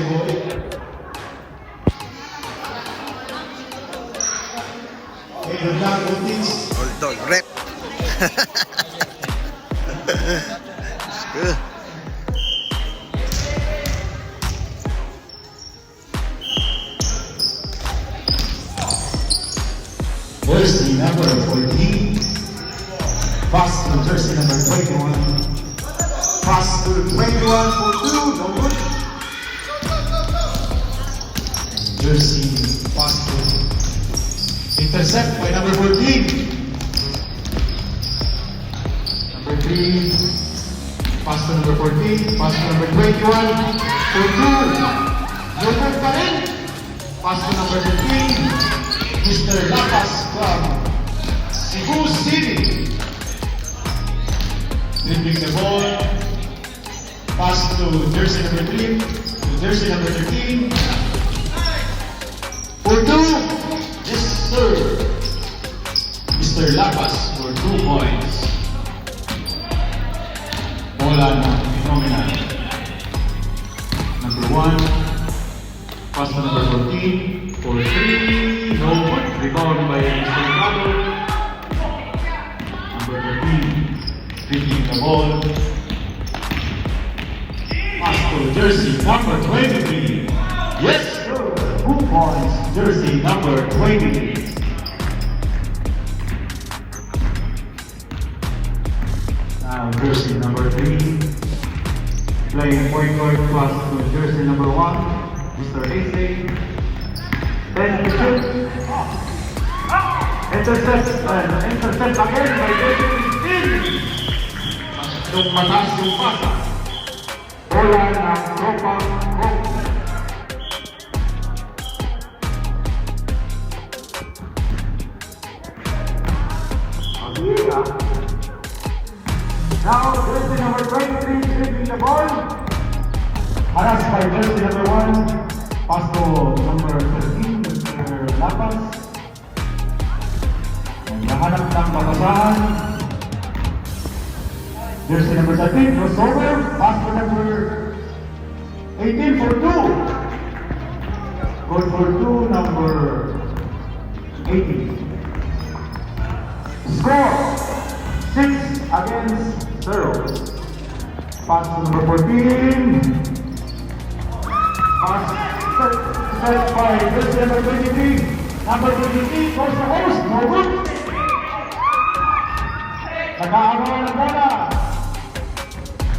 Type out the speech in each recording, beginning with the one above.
basketball. Okay, good luck, Utins. Hold on, rep. Good. Jersey number 14. Pass to jersey number 21. Pass to 21 for 2. No good. And jersey pass to intercept by number 14. Number 3. Pass to number 14. Pass to number 21 for 2. No good pa rin. Pass to number 15. Mr. Lapas from Cebu City. Dribbling the ball. Pass to jersey number 3. To jersey number 13. For 2. Mr. Lapas for 2 points. Bola ng phenomenal. Number 1. Pass to number 14. For 3. No good. Rebound by Mr. Ricardo. Number 13. Dribbling the ball. Pass to jersey number 23. Yes, sir. 2 points. Jersey number 20. Now jersey number 3. Playing point guard pass to jersey number 1. Mr. Ace. 10 to shoot. Intercept again by jersey 15. Yung mataas yung pasa. Bola ng tropa. Now jersey number 23 dribbling the ball. Harassed by jersey number 1. Pass to number 13, Mr. Lapas. Nahanap ng batasan. Jersey number 13, crossover. Pass to number 18 for 2. Goal for 2, number 18. Score 6 against 0. Pass to number 14. Pass set by jersey number 23. Number 23 goes to host. No good. Nag-aagawan ng bola.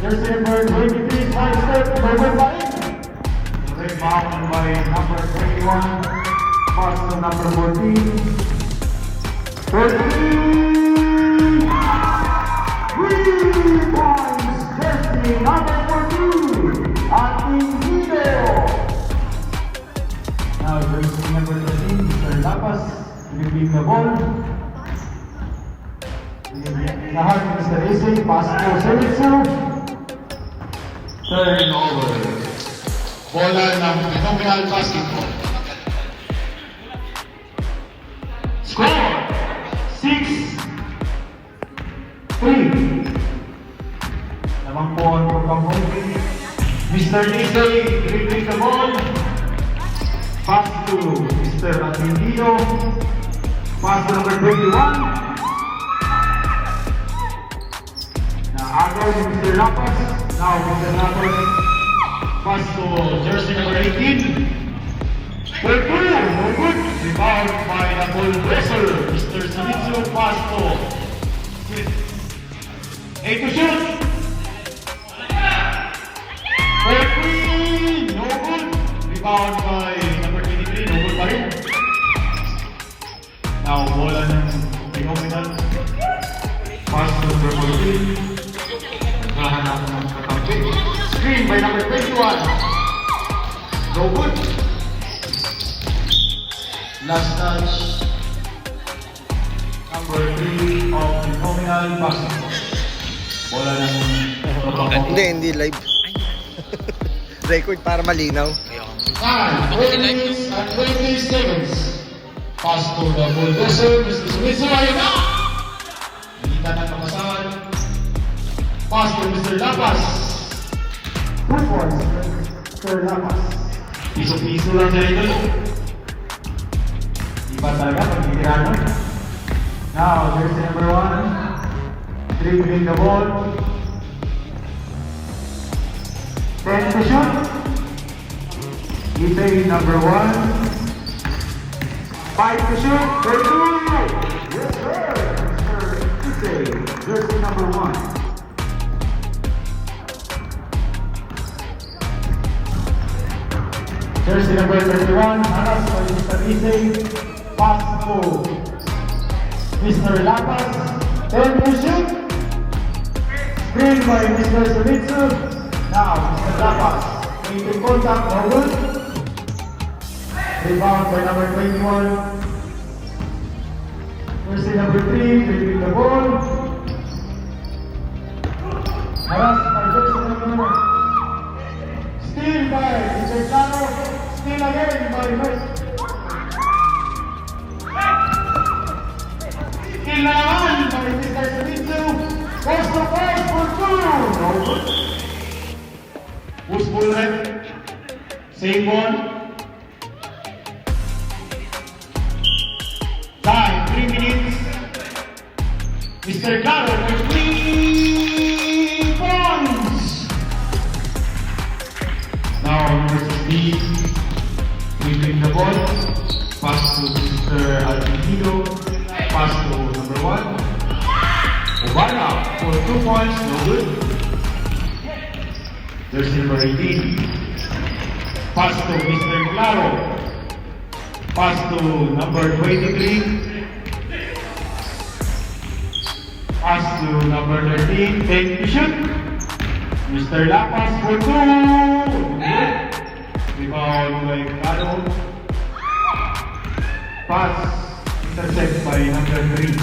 Jersey number 23 side step. No good pa rin. Rebound by number 21. Pass to number 14. 13. 3 points. Jersey number 14. Atingido. Now jersey number 13, Mr. Lapas, dribbling the ball. Lahat ni Mr. Ace, pass to Servicio. Turnover. Bola ng phenomenal basketball. Score 6-3. Lamang po ang pagkampong. Mr. Ace, dribbling the ball. Pass to Mr. Atingido. Pass to number 21. Agaw ni Mr. Lapas. Now Mr. Lapas. Pass to jersey number 18. For 2. No good. Rebound by the ball wrestler. Mr. Servicio. Pass to 8 to shoot. For 3. No good. Rebound by number 23. No good pa rin. Now bola ng phenomenal. Pass to number 14. Naghahanap ng kakampi. Screen by number 21. No good. Last touch. Number 3 of phenomenal basketball. Bola ng Hindi live. Record para malinaw. 5 minutes and 20 seconds. Pass to the bulldozer, Mr. Sumiso. Ayun na! Nakita na kapasahan. Pass to Mr. Lapas. Good points, Mr. Lapas. Piso-piso lang siya ito. Iba talaga pag itirano. Now, jersey number 1. Dribbling the ball. 10 to shoot. Etay number 1. 5 to shoot. 32. Yes, sir. Mr. Etay, jersey number 1. Jersey number 31, Hanas by Mr. Etay. Pass to Mr. Lapas. 10 to shoot. Screen by Mr. Sumitsu. Now, Mr. Lapas. Making contact, no good. Rebound by number 21. Jersey number 3, dribbling the ball. Haras by jersey number 1. Steal by Mr. Chano. Steal again by West. Steal na naman by Mr. Sumitsu. Post to post for 2. No good. Push ball red. Same ball. Time, 3 minutes. Mr. Claro for 3 points. Now, number 16, dribbling the ball. Pass to Mr. Alpido. Pass to number 1. Obara for 2 points, no good. Jersey number 18. Pass to Mr. Claro. Pass to number 23. Pass to number 13. 10 to shoot. Mr. Lapas for 2. Rebound by Claro. Pass intercept by number 3.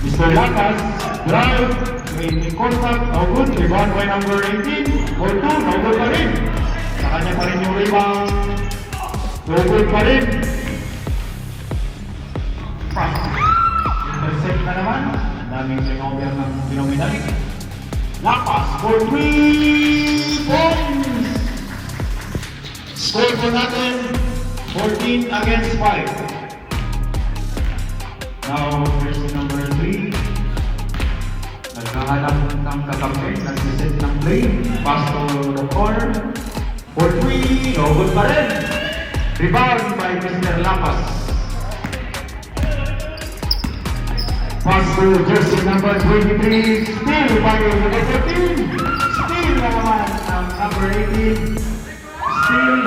Mr. Lapas drive. Making contact. No good. Rebound by number 18. For 2. No good pa rin. Sa kanya pa rin yung rebound. No good pa rin. Pass. Intercept na naman. Ang daming turnover ng phenomenal. Lapas for 3 points. Score po natin 14 against 5. Now, jersey number 3. Naghahanap ng kakampi. Nagsiset ng play. Pass to the corner. For 3. No good pa rin. Rebound by Mr. Lapas. Pass to jersey number 23. Steal by number 14. Steal na naman ang number 18. Steal.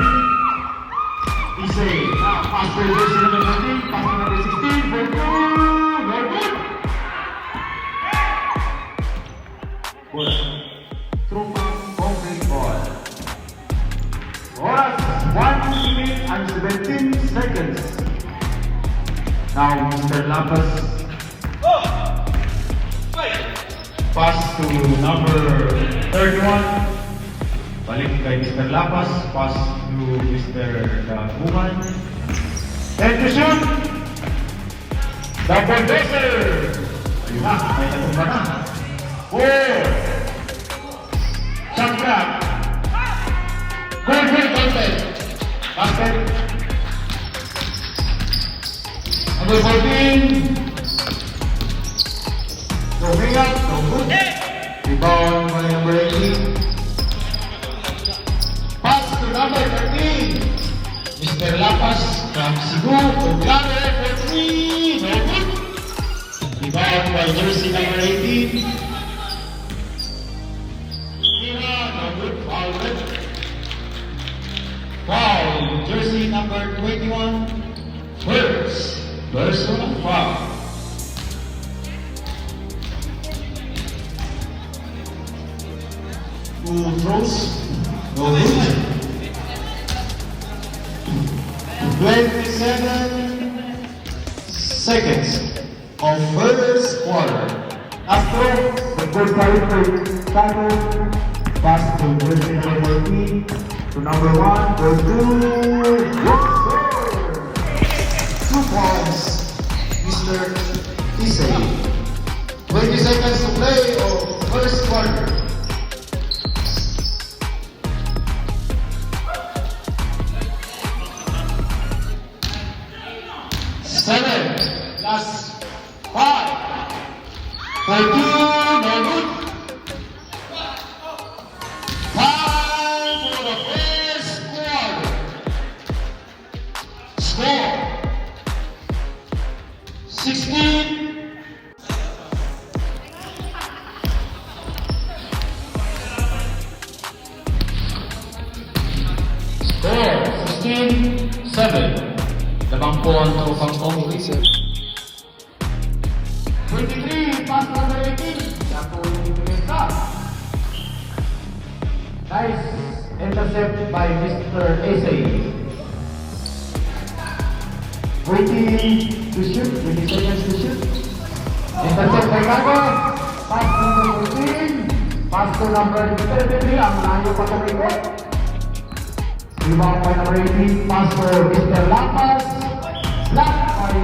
Etay. Pass to jersey number 13. Pass to number 16. For 2. No good. Good. Through concrete ball. Oras 1 minute and 17 seconds. Now, Mr. Lapas. Pass to number 31. Balik kay Mr. Lapas. Pass to Mr. Buman. 10 to shoot. Double dresser. Ayun na, may natumba na. 4. Shot clock. Goal basket. Basket. Number 14. Going up, no good. Rebound by number 18. Pass to number 13. Mr. Lapas from Cebu to Claro for 3. No good. Rebound by jersey number 18. Tira, no good. Foul red. Foul, jersey number 21. First, personal foul. Who throws? No good. 27 seconds of first quarter. After the good fight for Taco, pass to jersey number 14 to number 1 for 2. Good. 2 points, Mr. Etay. 20 seconds to play of first quarter. 16-7. Labang po ang tropang Congress. 23, pass number 18. Yan po yung Indonesia. Nice intercept by Mr. Eze. 20 to shoot, 20 seconds to shoot. Intercept by Gago. Pass number 14. Pass to number 33. Ang layo pa sa record. Rebound by number 18. Pass for Mr. Lapas. Block by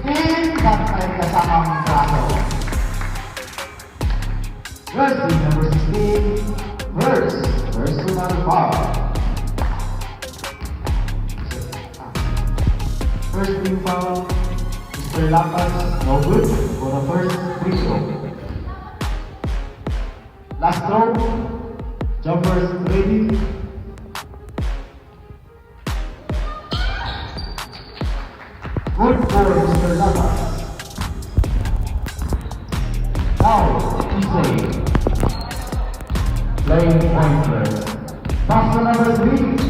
16. Cut by kasamang Braso. Jersey number 16. Verse to number 5. First team foul, Mr. Lapas, no good for the first free throw. Last throw, jumpers ready. Good for Mr. Lapas. Now, Ise. Playing pointer. Pass to number 3.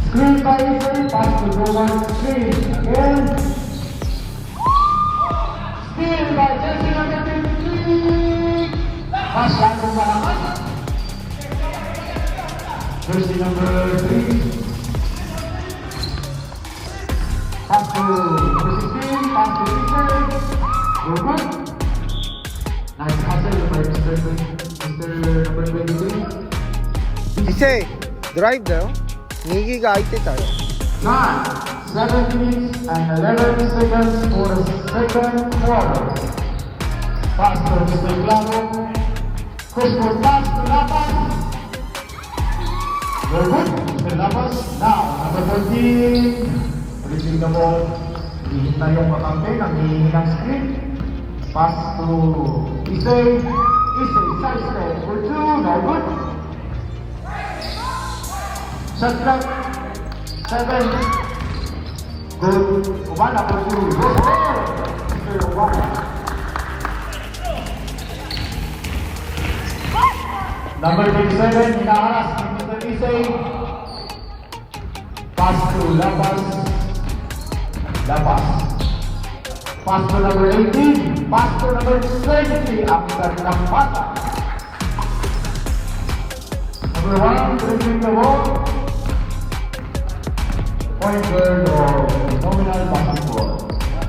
Screen by Ise, pass to Roman screen. Again. Steal by Jersey number 23. Pass langsung malakas. Jersey number 3. Pass to number 16, pass to Peter. Roman. Nice hustle by Mr. number 23. Ise, drive daw. Ngigigayte tayo. 9, 7 minutes and 11 seconds for the second quarter. Pass to Mr. Clavo. Crystal pass to Lapas. Very good, Mr. Lapas. Now, number 14. Receiving the ball. Hihintay yung kakampi, nanghihingi ng screen. Pass to Ise. Ise, side step for 2. No good. Shot clock, 7. Good. Ubana for 2. Go score! Mr. Ubana. Number 27, hinaharas ni Mr. Ise. Pass to Lapas. Lapas. Pass to number 18. Pass to number 20. After ng bata. Number 1, dribbling the ball. Point guard or nominal basketball.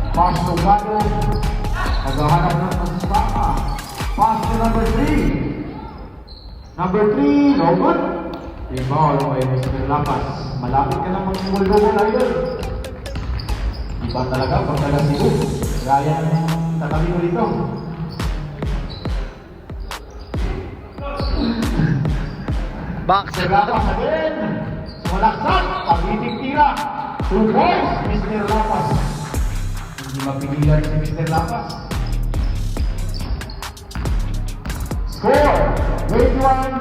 Pass to Gago. Naghahanap ng pasisama. Pass to number 3. Number 3, no good. Rebound by Mr. Lapas. Malapit ka na mag-gumul-gumul idol. Iba talaga pag taga-Cebu. Gaya ng katabi ko dito. Box. Mr. Lapas again. Malaksak, pag-itig tira. 2 points, Mr. Lapas. Hindi mapigilan si Mr. Lapas. Score, 21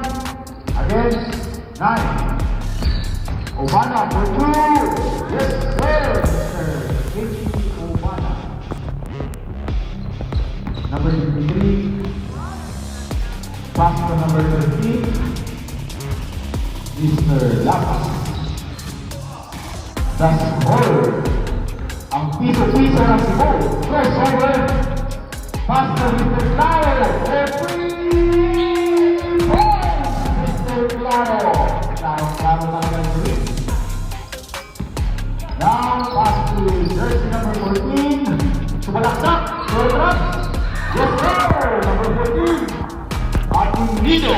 against 9. Obana for 2. Yes, sir. Mr. H.P. Obana. Number 53. Pass to number 13. Mr. Lapas. That's all. Ang piso-piso ng Cebu. First over. Pass to Mr. Claro. Every point. Mr. Claro. Claro talaga ito. Now, pass to jersey number 14. Sumalaksak. Sumalaksak. Yes, sir. Number 14. Ating Nido.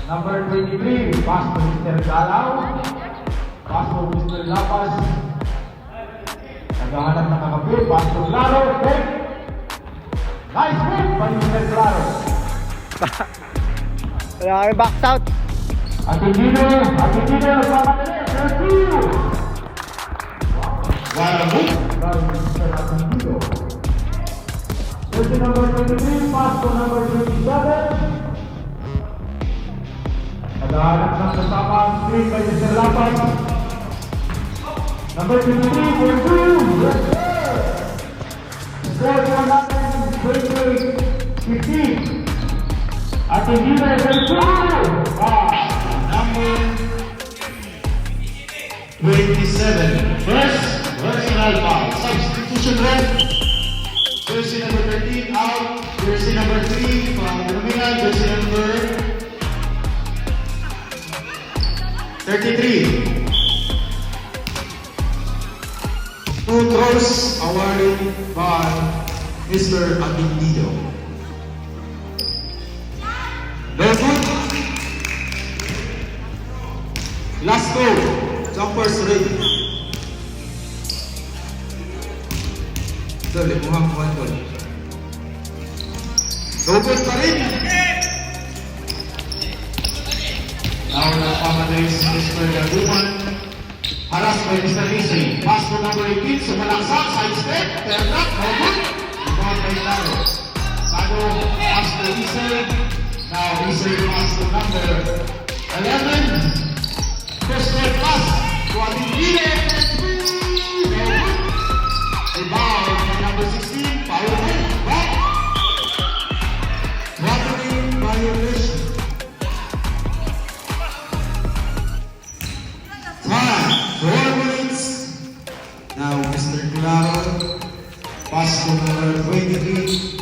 Number 23, pass to Mr. Galao. Pass to Mr. Lapas. Naghahanap ng kakapit. Pass to Claro. Take. Nice move by Mr. Claro. Wala kami box out. Atindino, nagmamadali. 32. Wala move by Mr. Atindino. Jersey number 23, pass to number 27. Naghahanap ng kasama ang screen by Mr. Lapas. Number 23 for 2. Yes, sir. Score for natin 28-15. At hindi na 2. 27. First, personal foul. Substitution ref. Jersey number 13 out. Jersey number 3 from Nominal. Jersey number 33. Two throws awarded by Mr. Aguinaldo. Very good. Last go. Jumpers ready. Dole, mukhang kuhan doon. No good pa rin. Now nagpapadays Mr. Gaduman. Haras by Mr. Isay. Pass to number 18. Sumalaksak. Side step. Turn up. No good. Rebound by Taro. Taro pass to Isay. Now Isay pass to number 11. First step pass to Aguinaldo. No good. Rebound by number 16. Power play. Back. Watering violation. Time. 4 minutes. Now Mr. Claro. Pass to number 23.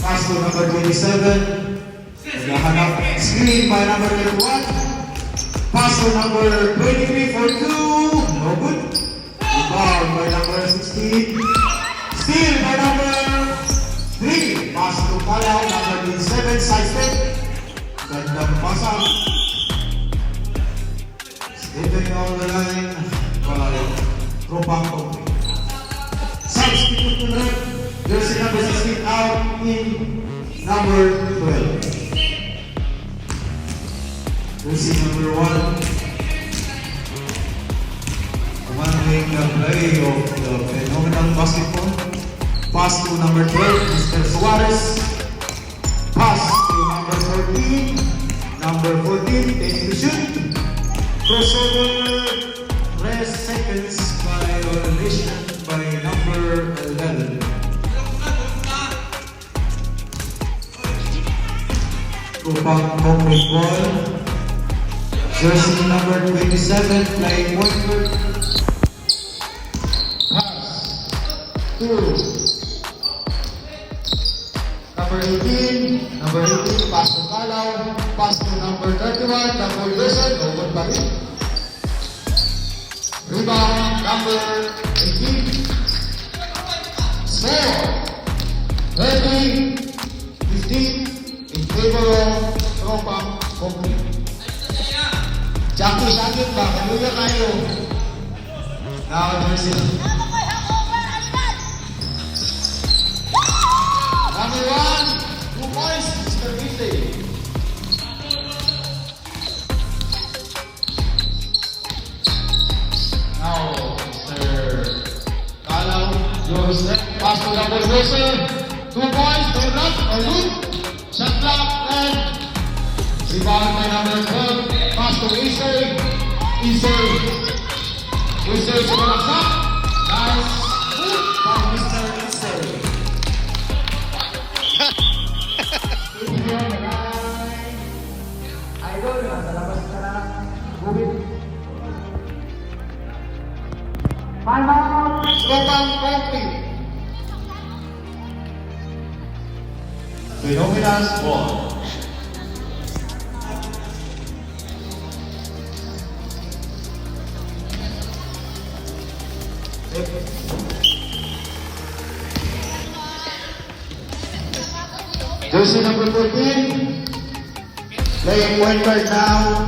Pass to number 27. Naghahanap. Screen by number 31. Pass to number 23 for 2. No good. Rebound by number 16. Steal by number 3. Pass to Palaw, number 27. Side step. Gandang pasang. Stepping on the line by Tropang. Substitute rep. Jersey number 16 out in number 12. Jersey number 1. Commanding the play of the phenomenal basketball. Pass to number 12, Mr. Suarez. Pass to number 14. Number 14, taking the shoot. Crossover. Rest seconds violation by number 11. Tropang concrete ball. Jersey number 27 playing point guard. Pass to number 18. Number 18 pass to Kalaw. Pass to number 31. Double Wilson. Open pa rin. Rebound number 18. Score 30, 15 in favor of Tropang concrete. Jackie, sakit ba? Kaluya kayo. Now, there's it. Number 1, 2 points, Mr. Vite. Now, Mr. Kalaw, your step, pass to double Wilson. 2 points, they're not, or good. Shot clock, and rebound by number 12. Pass to Isay. Isay sumalaksak. Nice move by Mr. Isay. Idol, nasa labas ka na. Gubit. Timeout. Tropang concrete. Phenomenal's ball. Jersey number 14, playing point guard now.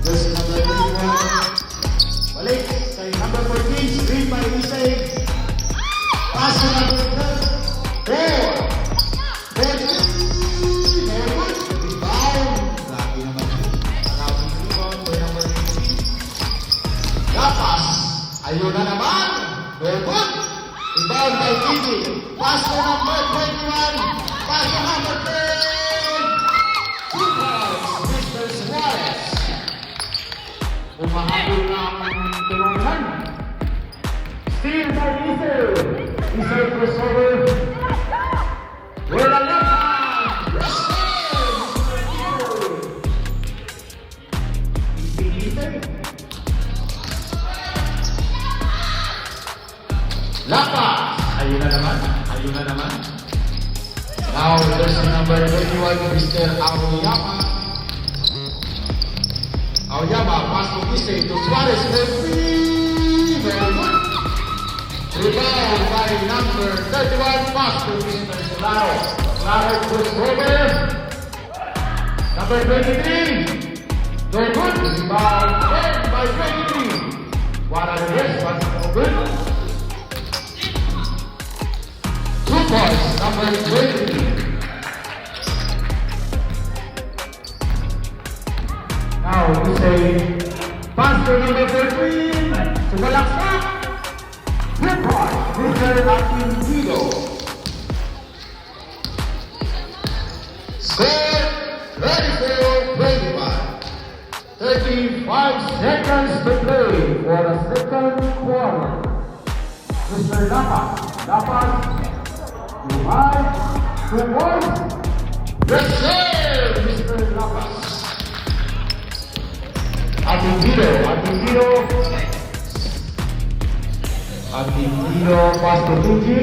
Jersey number 21, balik kay number 14, screen by Isay. Pass to number 4. Rebound. Lagi naman. Nakapin rebound by number 18. Gapas. Ayun na naman. Very good. Rebound by Gigi. Pass to number 21. Pass to number 10. 2 points, Mr. Suarez. Umahabol ng tulungan. Steal by Isay. Isay crossover. With a left hand. Yes, sir. naman. Ayun na naman. Now, jersey number 21, Mr. Aoyama. Aoyama, pass to Gisay to Suarez. Very good. Rebound by number 31, pass to Mr. Claro. Claro push over. Number 23. No good. Rebound again by 23. What are the rest? What's no good? 2 points, number 23. Now, we say, pass to number 13. Sumalaksak. 2 points, Mr. Aquindido. Score, 34-21. 35 seconds to play for the second quarter. Mr. Dapat, you have 2 points. Yes, sir, Mr. Dapat. Aquindido, pass to Tuji.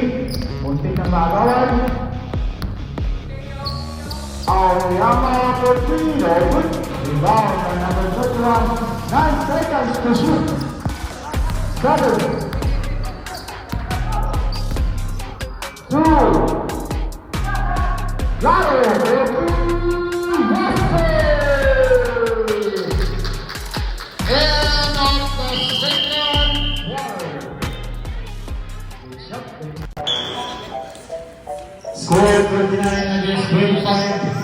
Muntik na maagawan. Aoyama for 3, no good. Rebound by number 31. 9 seconds to shoot. 7, 2, Claro, end of the second quarter. Score 29 against 25.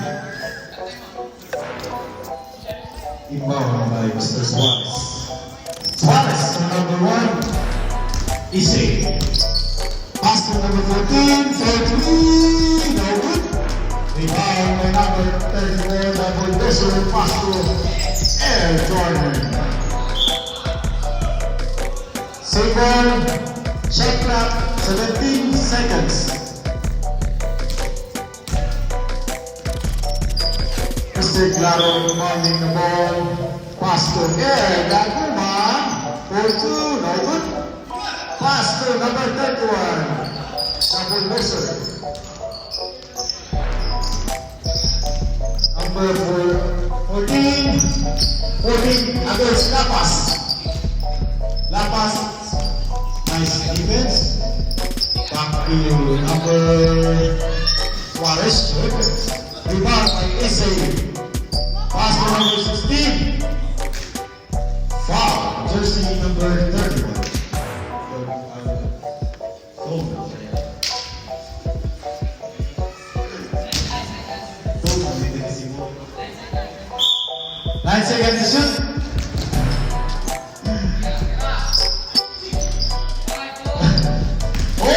Inbound by Mr. Suarez. Suarez to number 1. Issei. Pass to number 14. 33. No good. Rebound by number 34. Double pressure. Pass to Air Jordan. Second. Shot clock. 17 seconds. Mr. Claro commanding the ball. Pass to Air Daguma. 4-2, no good. Pass to number 31. Double pressure. Number 14 against Lapas. Lapas, nice defense. Back to number Suarez. Rebound by Issei. Pass to number 16. Foul. Jersey number 31. 9 seconds to shoot. 4,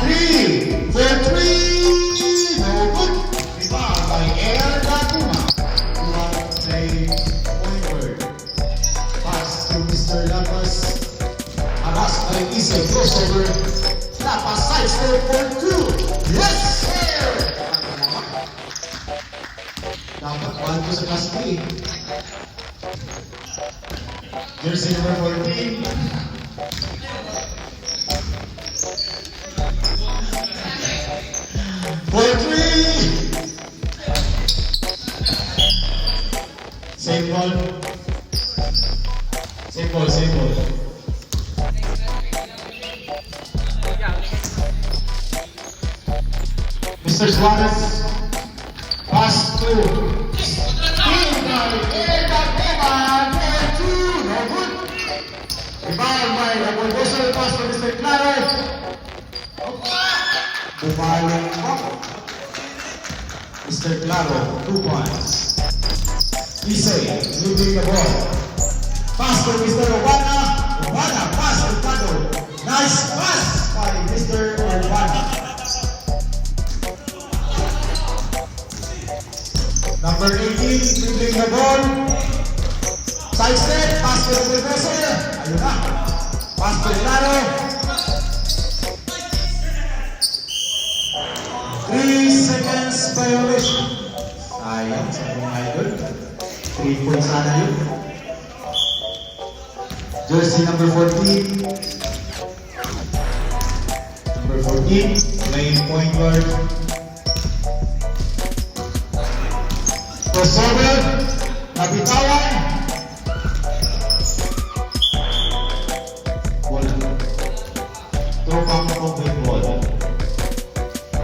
3, 4, 3. No good. Rebound by Air Daguma. Play forward. Pass to Mr. Lapas. Aras by Issei. Crossover. Lapas side step for 2. Yes, sir! Dapat mahal ko sa class 3. Jersey number 14. For 3. Same ball. Same ball, same ball. Mr. Suarez. Pass to rebound by Double Bosser, pass to Mr. Claro. Bumaling up. Mr. Claro, 2 points. Issei, leading the ball. Pass to Mr. Obana. Obana, pass to Claro. Nice pass by Mr. Obana. Number 18, dribbling the ball. Side step, pass to the professor. Ayun na. Pass to Claro. 3 seconds violation. Sayang sa mga idol. 3 points sana yun. Jersey number 14. Number 14. 14, playing point guard. Crossover, nabitawan. Wala. Tropang open ball.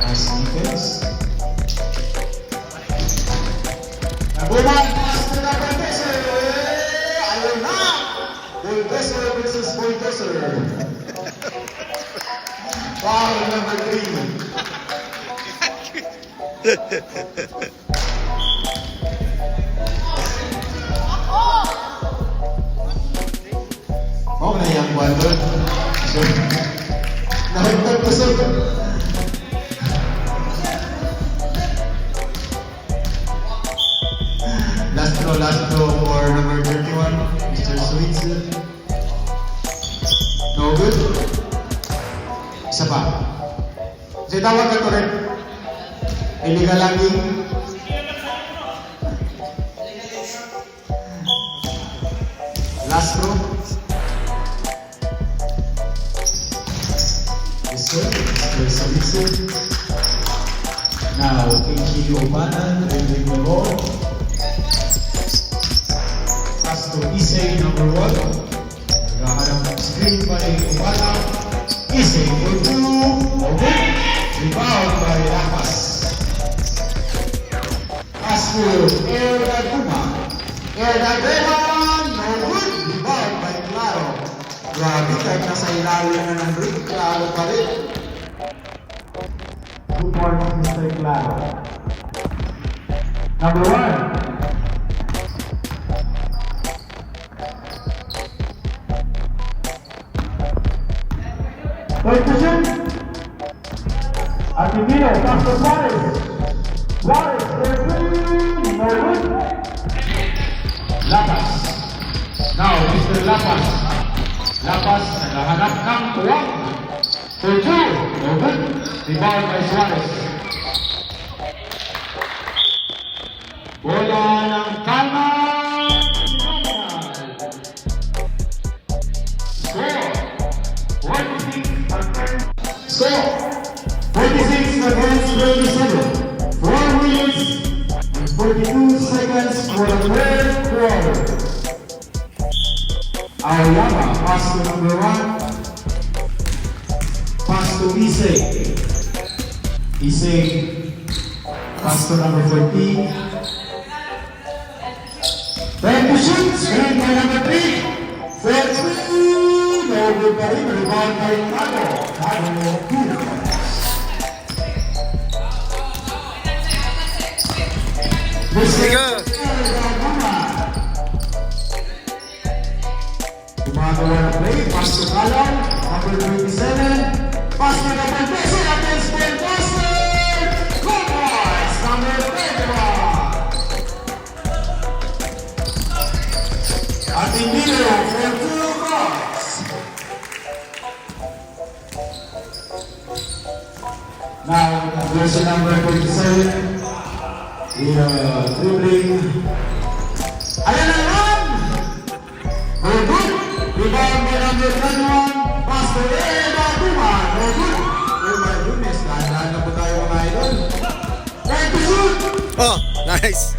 Nice defense. Naguman, pass to the Bulldozer. Ayaw na. Bulldozer versus Bulldozer. Foul number 3. Oh, na yang bandol. So, nahagpag ko sa... Last throw for number 31, Mr. Sweets. No good. Isa pa. Kasi tawag ka to rin. Illegal lagi. Last throw. Yes, sir. Mr. Sweets. Now, Kenji Obana, dribbling the ball. Pass to Issei, number 1. Naghahanap ng screen by Obana. Issei for 2. Okay. Rebound by Lapas. Pass to Erdaguma. Erdaguma, no good. Rebound by Claro. Grabe, kahit nasa ilalim na ng ring, Claro pa rin. 2 points, Mr. Claro. Number 1. Position. Artibino, pass to Suarez. Suarez, there no good. Lapas. Now, Mr. Lapas. Lapas, naghahanap ng tuwang. For 2, no good. Rebound by Suarez. Bola ng Kalma. Score 46 against 27. 4 minutes and 42 seconds for the third quarter. Aoyama, pass to number 1. Pass to Issei. Issei, pass to number 14. Time to shoot, screen by number 3. For 3. No good pa rin, rebound by Tago. Tago, 2 points. Sige. Gumagawa na play, pass to Calon, number 27. Pass to number 10 against Bulldozer. Good boys, number 21. Artibino for 2 points. Now, version number 47. Dribbling. Ayan ang run! Very good. Rebound by number 21. Pass to Erdaguma. Very good. Oh my goodness, dahan-dahan na po tayo mga idol. Time to shoot! Oh, nice.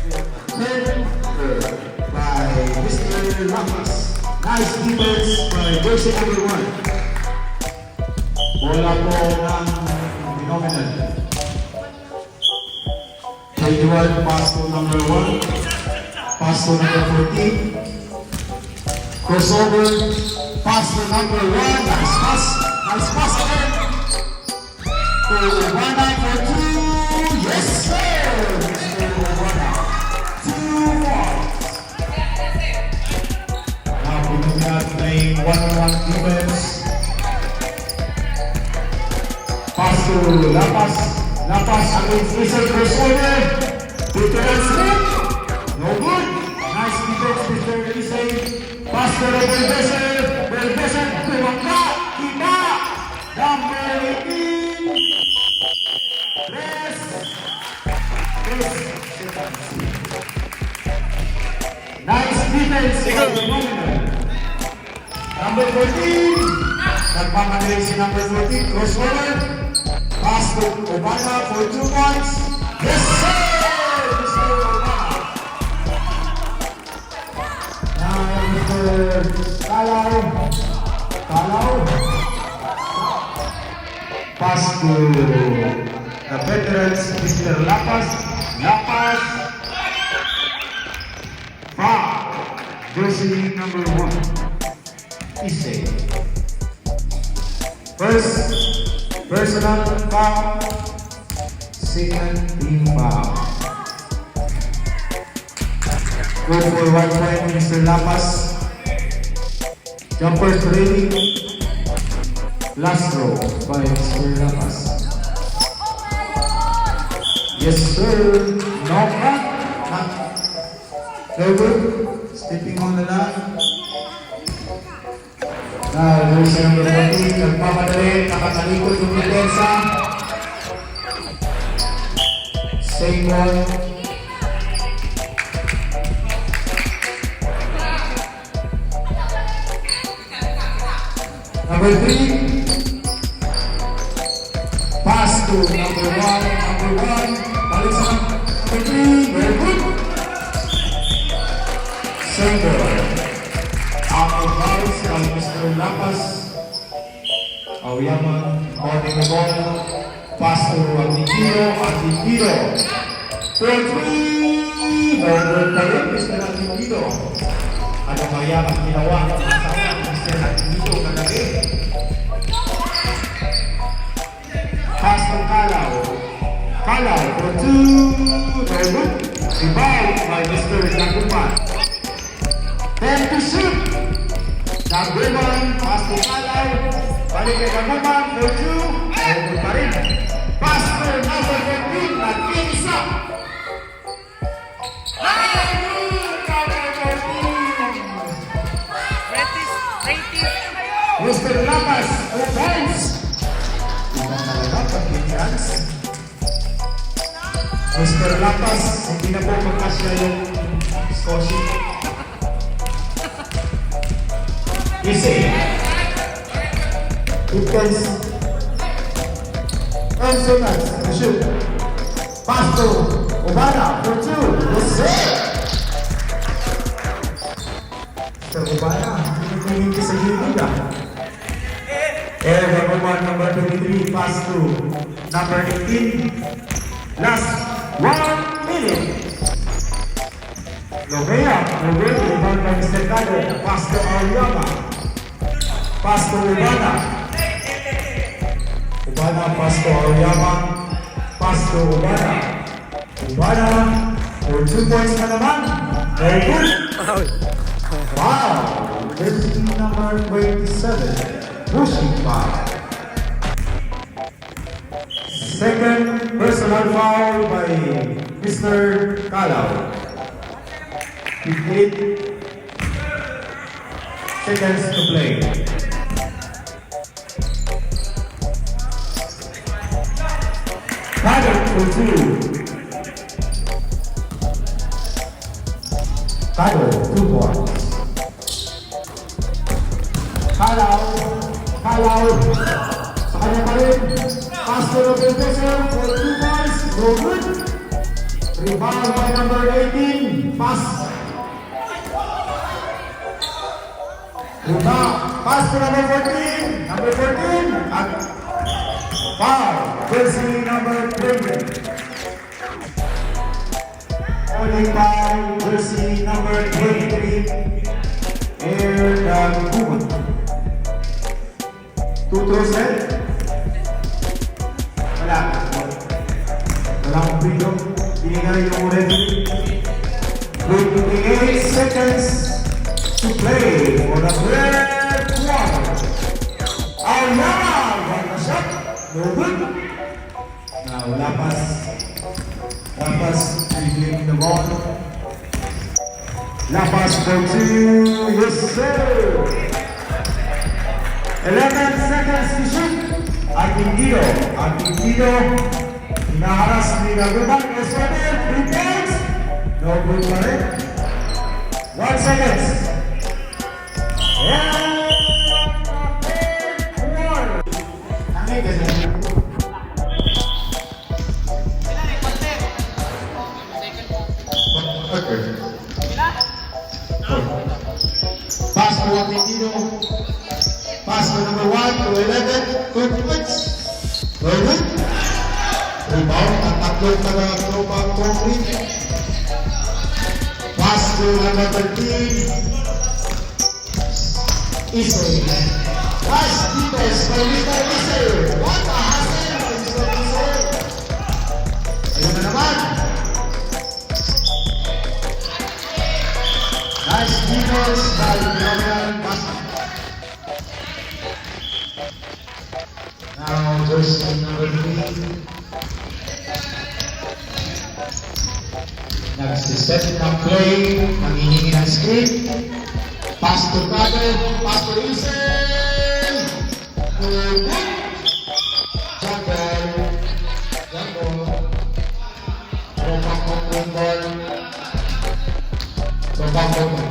By Mr. Lamas. Nice defense by jersey number 1. Bola po ng phenomenal. 21, pass to number 1. Pass to number 14. Crossover. Pass to number 1. Nice pass. Nice pass again. To Obana for 2. Yes, sir. Mr. Obana. 2 points. Now, Pilipinas playing 1-on-1 defense. Pass to Lapas. Lapas against Issei crossover. Difference hit. No good. Nice defense, Mr. Issei. Pass to the Bulldozer. Bulldozer. Tumangka. Kita. Number 18. Rest. Nice defense. Number 14. Nagpapagaling si number 14. Crossover. to Obana for 2 points. Yes, sir! Mr. Obana. Now, Mr. Calao. Pass to the veterans, Mr. Lapas. Foul. Jersey number 1. Ise. First, personal foul. Second, team foul. Go for 1 point, Mr. Lapas. Jumpers ready. Last throw by Mr. Lapas. Yes, sir. No cut. No good. Stepping on the line. There's number 14. Nagpapadali. Nakatalikod yung depensa. Same one. Number 3. Pass to number 1. Balik sa number 3. Very good. Center. Out of bounds by Mr. Lapas. Aoyama holding the ball. Pass to Antiquiro. For 3. Number 3. Mr. Antiquiro. Ano kaya ang ginawa ng asawa ng Mr. Antiquiro kagabi? Pass to Calao for 2. Very good. Rebound by Mr. Dagupan. 10 to shoot. Dagupan, pass to Calao. Balik kay Dagupan for 2. Very good pa rin. Pass to number 14. Nag-isa. Mr. Lapas, offense. Iba talaga pag-hits. Mr. Lapas, hindi na po magkasya yung score sheet. Ise. Defense. Personal, shoot. Pass to Obana for 2. Yes, sir. Mr. Obana, hindi ko sa gilid Air number 23, pass to number 18. Last 1 minute. Lovea, rebound by Mr. Cado. Pass to Aoyama. Pass to Obana. Pass to Aoyama. Pass to Obana. For 2 points na naman. Very good. Wow. This is number 27. Pushing foul. Second personal foul by Mr. Calao. 15 seconds to play. Calao for 2. Calao 2 points. Calao. Sa kanya pa rin. Pass to the professor for 2 points. No good. Rebound by number 18. Pass. Pass to number 14. Number 14. At foul. Jersey number 20. Only foul. Jersey number 23. Air Dagupan. 2 throws set. Walang freedom. Binigay yung referee. 28 seconds to play for the third quarter. Aoyama! One shot. No good. Now Lapas dribbling the ball. Lapas for 2. Yes, sir. 11 seconds to shoot. Antiquiro. Hinaharas ni Dagupan. Escobar. 3 points. No good pa rin. 1 second. And tatlong taga-tropang concrete. Pass to number 13. Ise. Nice defense by Mr. Ise. What a hustle by Mr. Ise. Ayun na naman. Nice defense by Brian Basta. Now, jersey number 3. Nagsiset ng play, nangihingi ng screen. Pass to Brother, pass to Isen. Jungle. Tropang concrete ball. Tropang concrete.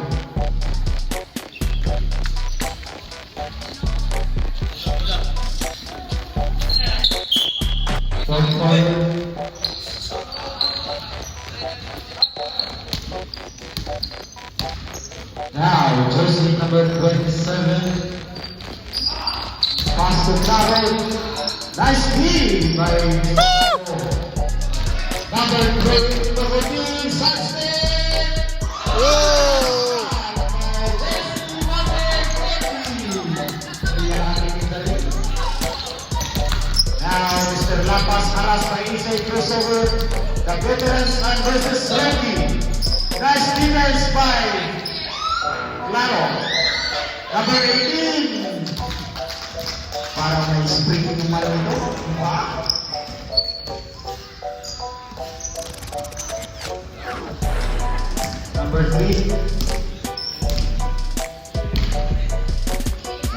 Now, jersey number 27. Pass to Claro. Nice D by number 14, Sanchez. Whoa! Now, Mr. Lapas Aras by Isay crossover. The veterans and versus Randy. Nice defense by Claro. Number 18. Parang may spring yung malo ito. Diba? Number 3.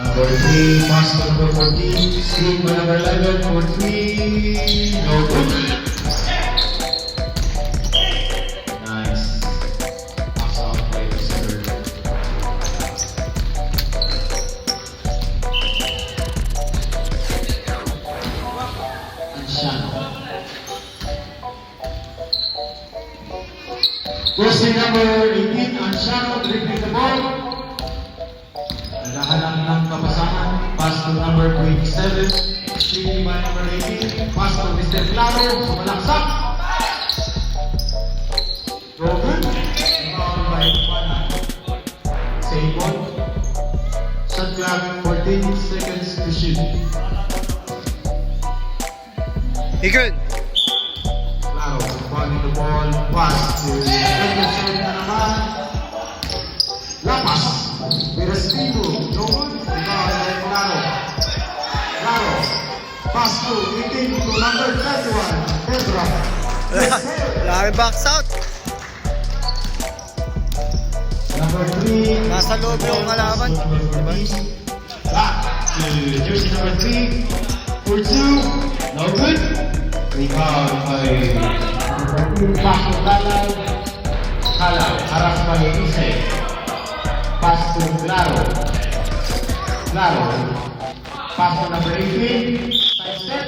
Number 3, pass to number 14. Screen by number 11 for 3. No good. Nice. Pass out by Mr. Jersey number 18, Anciano, dribbling the ball. Naghahanap ng kapasahan. Pass to number 27. Screen by number 18. Pass to Mr. Claro. Sumalaksak. Go good. Foul by Pana. Save ball. Shot clock, 14 seconds to shoot. Ikon! Claro, running the ball, pass to Anderson na naman. Lapas, with a speed move, no good, rebound by Claro. Claro, pass to 18 to number 31, Pedro. Laki box out! Number 3, Nasa loob yung kalaban. Diba? back to jersey number 3, for 2, no good. Rebound by pass to Kalaw. Kalaw, harap by Isay. Pass to Claro. Claro. Pass to number 18. Side step.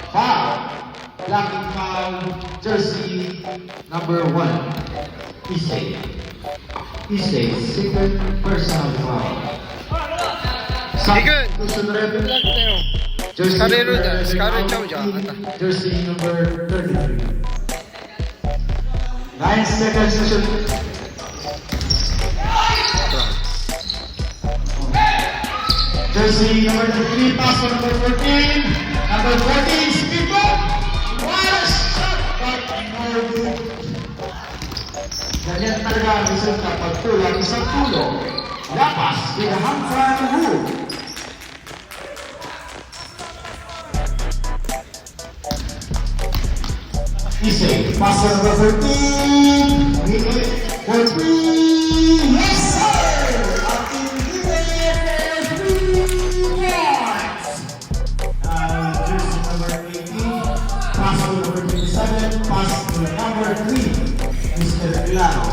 Foul. Blocking foul. Jersey number 1. Isay. Isay, second personal foul. Ikon! Substitution referee. Vlog tayo. Jersey Karero number dyan. Karero chow dyan. 19, Jersey number 33. 9 seconds to shoot. Jersey number 3, pass to number 14. Number 14, speed ball. What a shot! But no good. Ganyan talaga ang result kapag tulang isang tulong. Lapas, pinahampan Wu. Isay, pass to number 13. For 3. Yes, sir! Ating Isay for 3 points. Jersey number 18. Pass to number 27. Pass to number 3. Mr. Claro.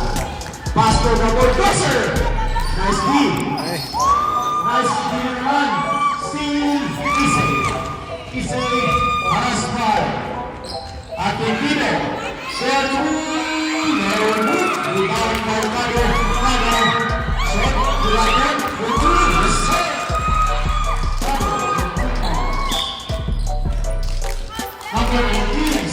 Pass to number 12. Nice D. Ay. Nice D naman. Steal. Isay. Isay. Paras ball. Argentino, shot three, no good. Rebound by Mario. Shot to the right, for two, yes sir. Number 18,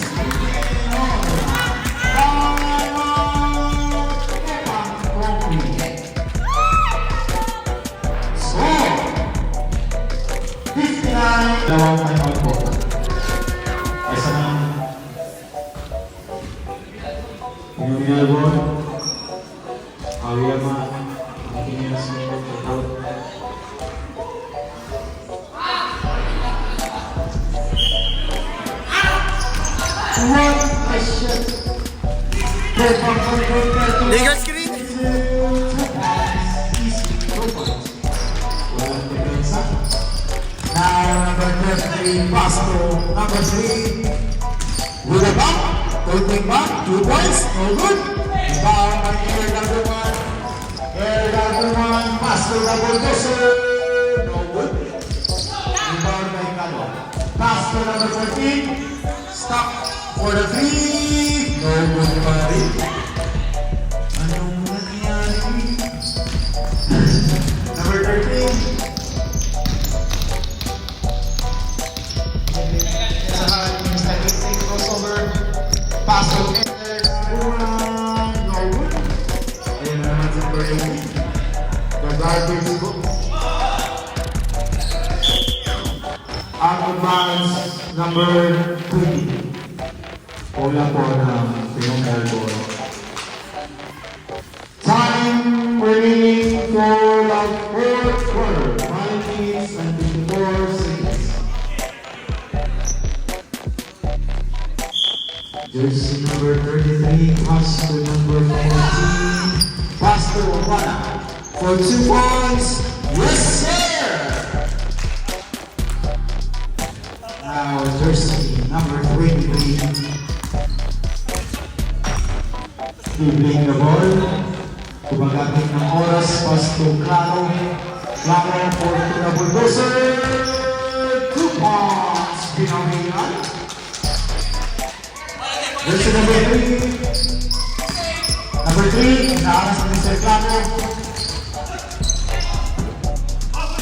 Phenomenal ball. Aoyama. Continuous out. What a shot. Legal screen. Now number 30, pass to number 3. With a bump, taking back, 2 points, no good. Rebound by Air Daguman. Air Daguman, pass to number 12, no good. Rebound by Calo. Pass to number 14, stop for the 3, no good pa rin. Anong nangyari? Number 13. Crossover, pass to Air Daguman, no good. Ayan na naman sa number 18. The garbage book. Out of bounds, number 20. Bola po ng Phenomenal ball. Time remaining for the fourth quarter. 5 minutes and 54 seconds. Jersey number 33, pass to number 14. Pass to Okada for 2 points. Yes, sir! Now, jersey number 23. Dribbling the ball. Gumagamit ng oras. Pass to Claro. Claro for the bulldozer. 2 points. Pinawihan. Jersey number 3. Number 3. Naaras ni Mr. Claro.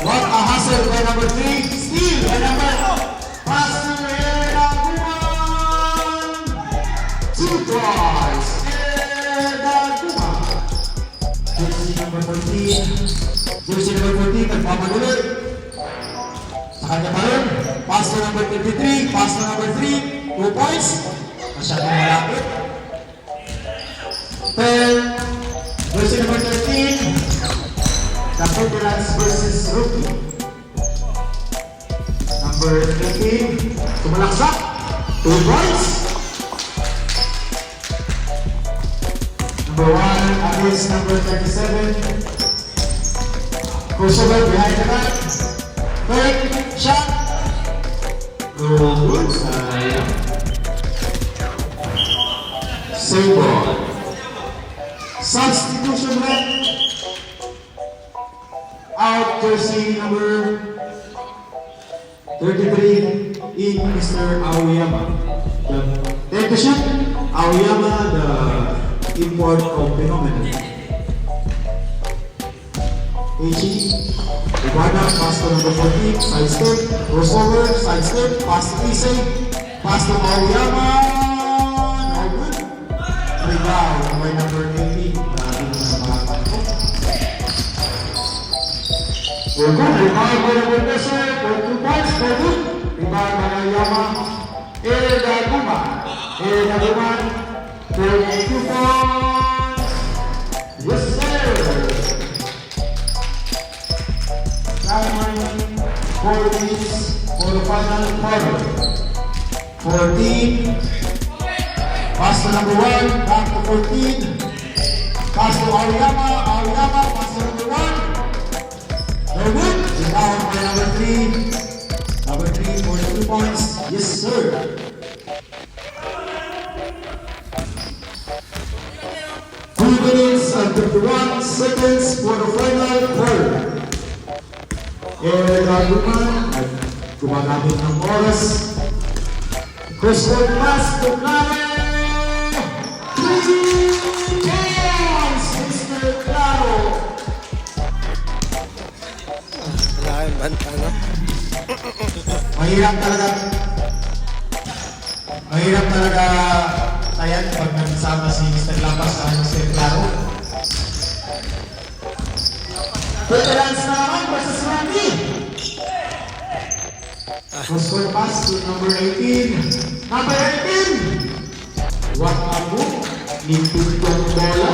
What a hustle by number 3. Steal by number 4. Pass to Air Daguman. 2 tries. Air Daguman. Jersey number 14. Jersey number 14. Nagmamagulit. Sa kanya pa rin. Pass to number 23. Pass to number 3. 2 points. Masyadong malapit. Jersey number 13. The Veterans versus Rookie. Number 18. Tumalaksak. 2 points. Number 1 against number 37. Crossover behind the back. Third shot. Good. Sayang. Save ball. Substitution red. Out jersey number 33 in Mr. Aoyama. Take the shot. Aoyama, the import of Phenomenal. AG. Iguana, pass to number 14. Side step. Crossover. Side step. Pass to Isay. Pass to Aoyama. Rebound by number 80. Grabe na mga kanto. Good. Rebound by number 10. For 2 points. For good. Rebound by Aoyama. Air Daguman. Air Daguman. For 2 points. Yes, sir. Time remaining 4 minutes for the final quarter. 14. Pass to number 1, back to 14. Pass to Aoyama, Aoyama, pass to number 1. No good. Rebound by number 3. Number 3 for 2 points. Yes, sir. Two minutes and 51 seconds for the final quarter. Air Daguman at gumagamit ng oras. Crossword pass to Claro. Mr. Claro. Wala kayong banta, no? Mahirap talaga tayan pag nagsama si Mr. Lapas at Mr. Claro. Veterans na naman versus Randy. Crossword pass to number 18. Number 18. What a move. Ipintong bola.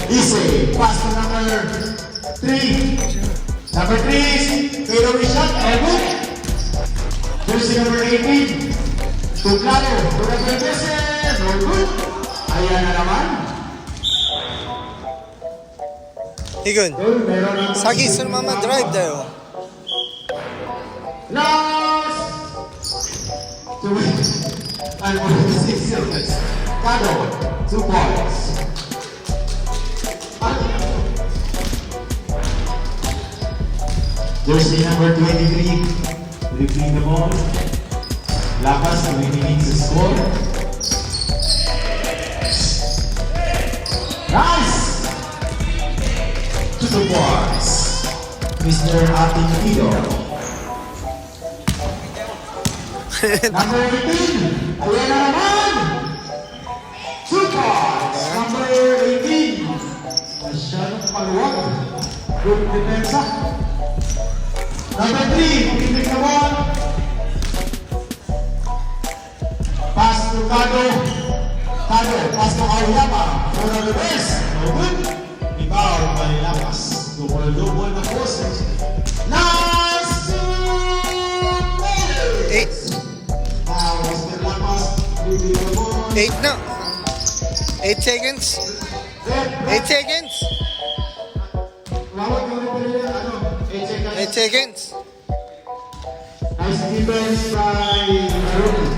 Easy. Pass to number 3. Number 3, fadeaway shot, elbow. Jersey number 18. Tuklado, number 13, no good. Ayan na naman. 이건 Meron ang 사기 있을 만한 드라이브 다요. Last 26 seconds. Kado, 2 points. Jersey number 23, repeat the ball. Lakas, winning the score. Nice! 2 points. Mr. Atingido. Number 18, ayan na naman! 2 points. Number 18. Masyadong paluwag. Good depensa. Number 3, pick the ball. Pass to Kado. Kado, pass to Aoyama. For the reverse. No good. Rebound by Lapas. Double na forces. Last 2 minutes. 8 Now, Mr. Lapas, pick the ball. 8 na. 8 seconds. 8 seconds. Lawag yung referee, 8 seconds. 8 seconds. Nice defense by Maroon.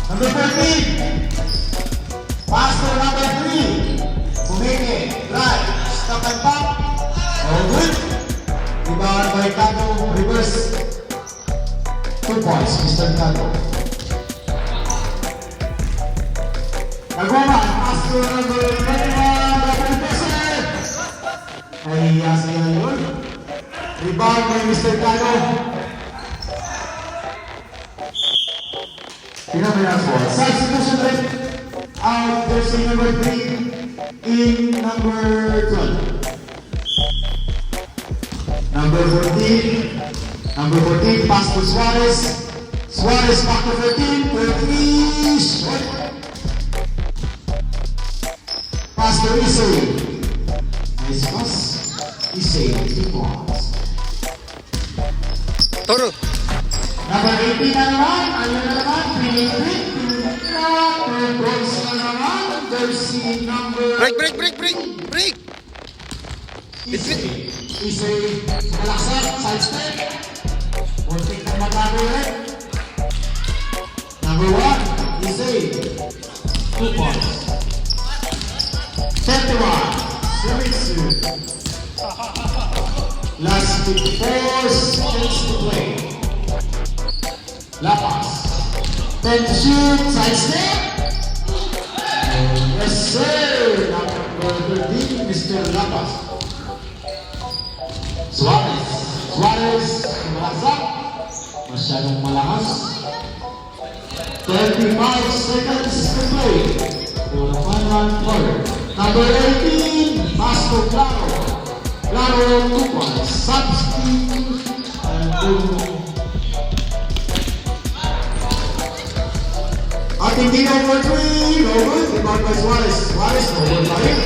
Number 13. Pass to number 3. Pumeke. Drive. Stop and pop. No good. Rebound by Kado. Reverse. 2 points, Mr. Kado. Nagoma. Pass to number 21. Double passer. Ay, siya yun. Rebound by Mr. Kado. Phenomenal for substitution rate out jersey number 3 in number 12. Number 14. Number 14, pass to Suarez. Suarez back to 13. 13. Short. Pass to Issei. Nice pass. Issei, 2 points. 도루. Number 18 na naman, ayun na naman, pinipit, bronze na naman, jersey number... Break. Isay, malaksak, side step. Muntik na magbago ulit. Number 1, Isay, 2 points. 31, Sumitsu. Last 54 seconds to play. Lapas. 10 to shoot, side step. Yes, sir. Number 13, Mr. Lapas. Suarez, malaksak. Masyadong malakas. 35 seconds to play. For the final quarter. Number 18, pass to Claro. Claro, 2 points. Substitute and Ating Dino for 3, no good. Rebound by Suarez. Suarez, no good pa rin.